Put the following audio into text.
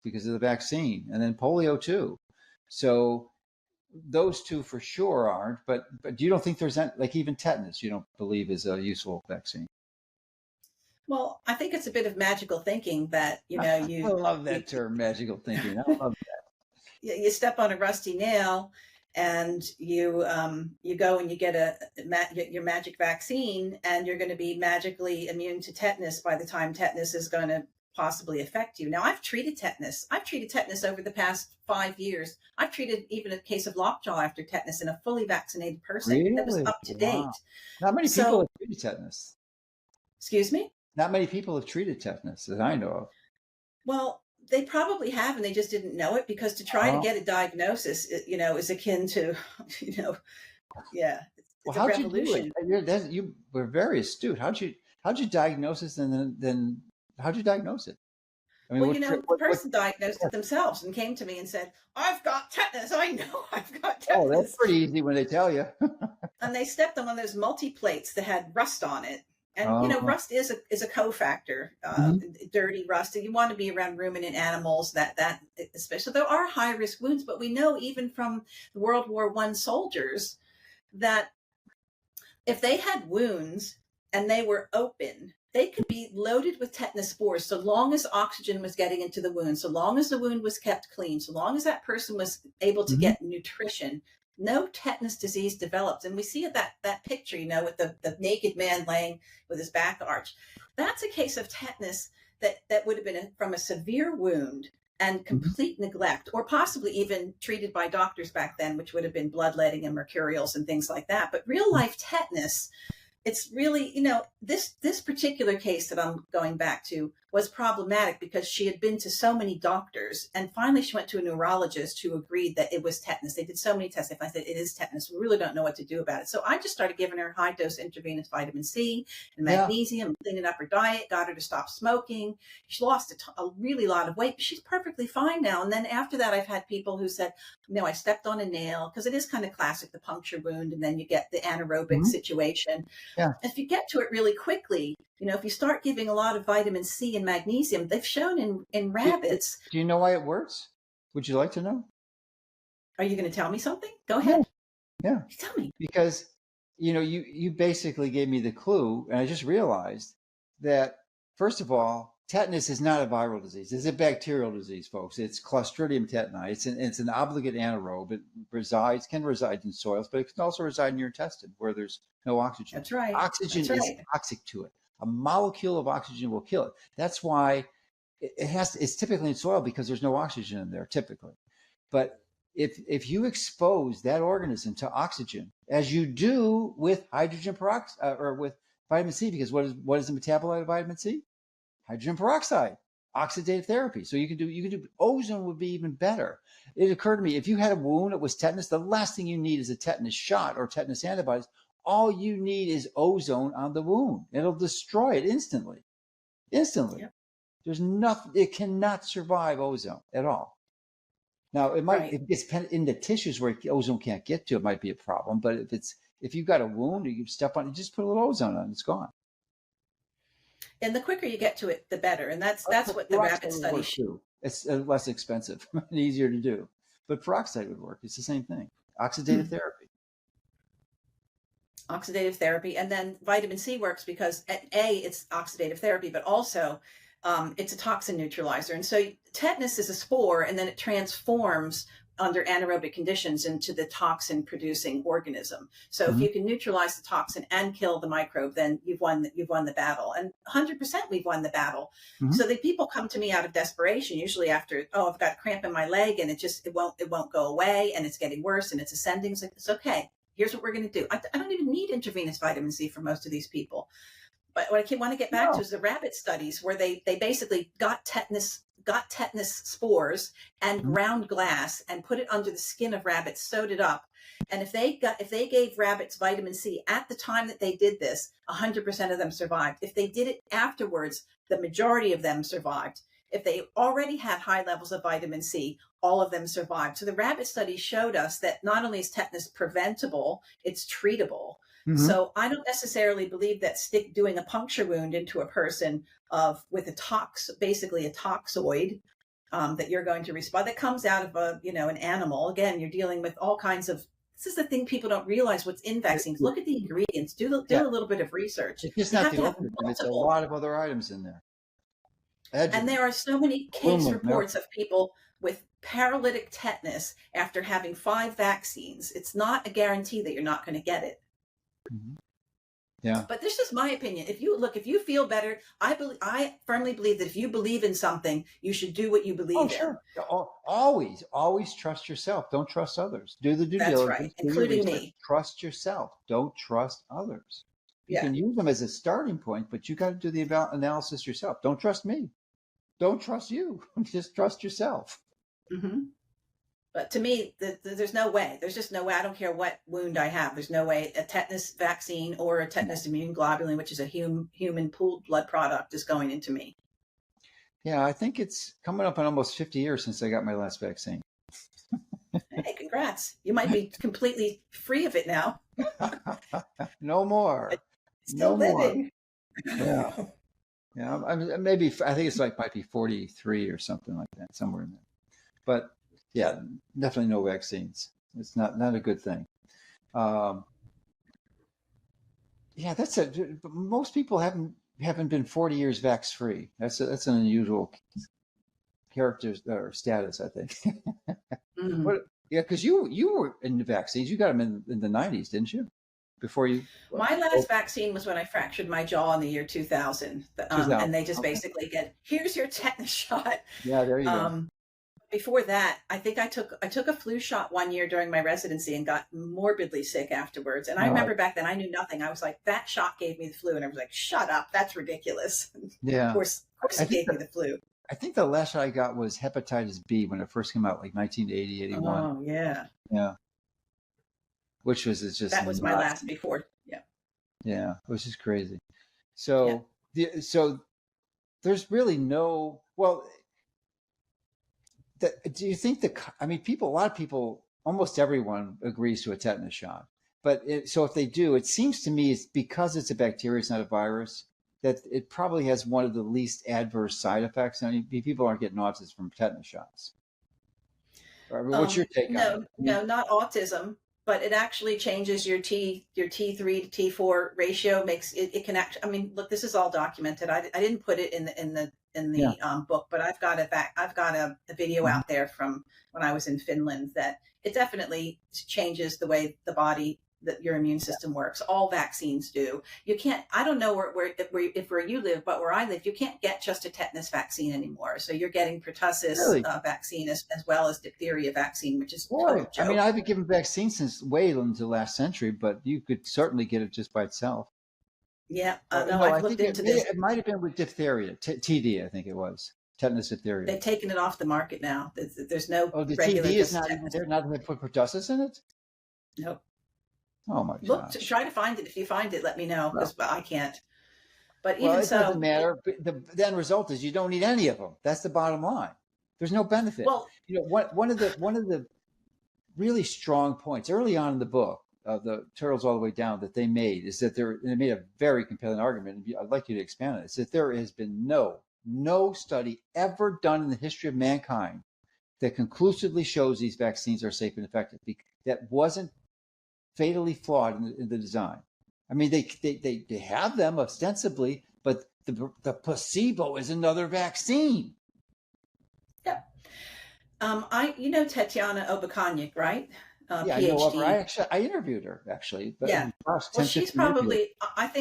because of the vaccine, and then polio too. So those two for sure aren't. But you don't think there's that, like even tetanus, you don't believe is a useful vaccine? Well, I think it's a bit of magical thinking that, I love you, that term, magical thinking. I love you step on a rusty nail and you go and you get your magic vaccine, and you're going to be magically immune to tetanus by the time tetanus is going to possibly affect you. Now, I've treated tetanus. I've treated tetanus over the past 5 years. I've treated even a case of lockjaw after tetanus in a fully vaccinated person that was Really? up to Wow. date. Not many people So, have treated tetanus. excuse me? Not many people have treated tetanus that I know of. Well, they probably have, and they just didn't know it, because to try to Oh, get a diagnosis, is akin to, you know, yeah, well, it's a how'd you do it? revolution. You were very astute. How'd you diagnose this, and then how'd you diagnose it? I mean, Well, the what? person diagnosed it themselves and came to me and said, "I've got tetanus. I know I've got Oh, that's tetanus." pretty easy when they tell you. And they stepped on one of those multi plates that had rust on it. And Oh, rust is a cofactor, mhm. dirty rust. And you want to be around ruminant animals that especially, there are high risk wounds, but we know even from the World War I soldiers that if they had wounds and they were open, they could be loaded with tetanus spores so long as oxygen was getting into the wound, so long as the wound was kept clean, so long as that person was able to Mhm. get nutrition. No tetanus disease develops. And we see that picture, with the naked man laying with his back arched. That's a case of tetanus that would have been from a severe wound and Mhm. complete neglect, or possibly even treated by doctors back then, which would have been bloodletting and mercurials and things like that. But real life tetanus, it's really, this particular case that I'm going back to was problematic because she had been to so many doctors, and finally she went to a neurologist who agreed that it was tetanus. They did so many tests. They finally said it is tetanus. We really don't know what to do about it. So I just started giving her high dose intravenous vitamin C and Yeah. magnesium, cleaning up her diet, got her to stop smoking. She lost a really lot of weight, but she's perfectly fine now. And then after that, I've had people who said, I stepped on a nail, because it is kind of classic, the puncture wound, and then you get the anaerobic Mhm. situation. Yeah. If you get to it really quickly, if you start giving a lot of vitamin C and magnesium, they've shown in Do, rabbits. do you know why it works? Would you like to know? Are you going to tell me something? Go Yeah. ahead. Yeah. Tell me. Because you basically gave me the clue, and I just realized that first of all, tetanus is not a viral disease; it's a bacterial disease, folks. It's Clostridium tetani. It's an obligate anaerobe. It can reside in soils, but it can also reside in your intestine where there's no oxygen. That's right. Oxygen That's is right. toxic to it. A molecule of oxygen will kill it. That's why it's typically in soil because there's no oxygen in there typically. But if you expose that organism to oxygen, as you do with hydrogen peroxide or with vitamin C, because what is the metabolite of vitamin C? Hydrogen peroxide, oxidative therapy. So you can do ozone would be even better. It occurred to me, if you had a wound that was tetanus, the last thing you need is a tetanus shot or tetanus antibodies. All you need is ozone on the wound. It'll destroy it instantly. Instantly. Yep. There's nothing, it cannot survive ozone at all. Now, Right. if it gets in the tissues where ozone can't get to, it might be a problem. But if you've got a wound, you step on it, just put a little ozone on it, it's gone. And the quicker you get to it, the better. And that's what the rabbit Peroxide would study. work too. It's less expensive and easier to do. But peroxide would work. It's the same thing. Oxidative therapy. Oxidative therapy, and then vitamin C works because it's oxidative therapy, but also it's a toxin neutralizer. And so tetanus is a spore, and then it transforms under anaerobic conditions into the toxin producing organism. So if Mhm. you can neutralize the toxin and kill the microbe, then you've won the battle. And 100% we've won the battle. Mhm. So the people come to me out of desperation, usually after, I've got cramp in my leg and it won't go away, and it's getting worse and it's ascending. It's okay. Here's what we're going to do. I don't even need intravenous vitamin C for most of these people. But what I want to get back to No. is the rabbit studies, where they basically got tetanus spores and Mhm. ground glass and put it under the skin of rabbits, sewed it up. And if they gave rabbits vitamin C at the time that they did this, 100% of them survived. If they did it afterwards, the majority of them survived. If they already had high levels of vitamin C, all of them survived. So the rabbit study showed us that not only is tetanus preventable, it's treatable. Mhm. So I don't necessarily believe that doing a puncture wound into a person of with basically a toxoid, that you're going to respond, that comes out of an animal. Again, you're dealing with all kinds of, this is the thing people don't realize what's in vaccines. Look at the ingredients, do a little bit of research. It's just You not have the to have organism. It's a multiple. lot of other items in there. And there are so many case Aluminum, reports of people with paralytic tetanus after having 5 vaccines. It's not a guarantee that you're not going to get it. Mhm. Yeah. But this is my opinion. If you feel better, I firmly believe that if you believe in something, you should do what you believe Oh, in. sure. Always trust yourself. Don't trust others. Do the due That's diligence. right, Do your including research. me. Trust yourself. Don't trust others. You Yeah. can use them as a starting point, but you got to do the analysis yourself. Don't trust me. Don't trust you. Just trust yourself. Mm-hmm. But to me, there's no way. There's just no way. I don't care what wound I have. There's no way a tetanus vaccine or a tetanus immune globulin, which is a human pooled blood product, is going into me. Yeah, I think it's coming up on almost 50 years since I got my last vaccine. Hey, congrats. You might be completely free of it now. No more. Still No more. living. Yeah. Yeah. I think it's might be 43 or something like that, somewhere in there. But yeah, definitely no vaccines. It's not a good thing. Yeah, that's it. Most people haven't been 40 years vax free. That's an unusual character or status, I think. Mm-hmm. But yeah, because you were in the vaccines. You got them in the 90s, didn't you? Before you. My last vaccine was when I fractured my jaw in the year 2000. And they just basically get, here's your tetanus shot. Yeah, there you go. Before that, I think I took a flu shot one year during my residency and got morbidly sick afterwards. And I remember back then I knew nothing. I was like, that shot gave me the flu. And I was like, shut up. That's ridiculous. Yeah. Of course it gave me the flu. I think the last shot I got was hepatitis B when it first came out, like 1980, 81. Oh, yeah. Yeah. Which was just. That was my last before. Yeah. Yeah. Which is crazy. So, so there's really no, well, do you think a lot of people, almost everyone agrees to a tetanus shot. But so if they do, it seems to me it's because it's a bacteria, it's not a virus, that it probably has one of the least adverse side effects. I mean, people aren't getting autism from tetanus shots. What's your take on it? No, not autism, but it actually changes your T3 to T4 ratio. Makes it can actually. I mean, look, this is all documented. I didn't put it in the book, but I've got a video out there from when I was in Finland that it definitely changes the way the body, that your immune system works. All vaccines do. You can't, I don't know where you live, but where I live, you can't get just a tetanus vaccine anymore. So you're getting pertussis vaccine as well as diphtheria vaccine, which is total joke. I mean, I've been given vaccines since way into last century, but you could certainly get it just by itself. Yeah, I've looked into this. It might have been with diphtheria, TD, I think it was. Tetanus diphtheria. They've taken it off the market now. There's no the regular. TD is not even there. Not even they put pertussis in it? Nope. Oh my gosh. Try to find it. If you find it, let me know, because I can't. But even it doesn't matter. The end result is you don't need any of them. That's the bottom line. There's no benefit. Well, one of the really strong points early on in the book, the Turtles All the Way Down, that they made is that they made a very compelling argument. And I'd like you to expand on it. It's that there has been no study ever done in the history of mankind that conclusively shows these vaccines are safe and effective. That wasn't fatally flawed in the design. I mean, they have them ostensibly, but the placebo is another vaccine. Yeah. Tatiana Obakanyik, right? Yeah, PhD. I know of her. I interviewed her actually. But yeah. Well, she's probably, I think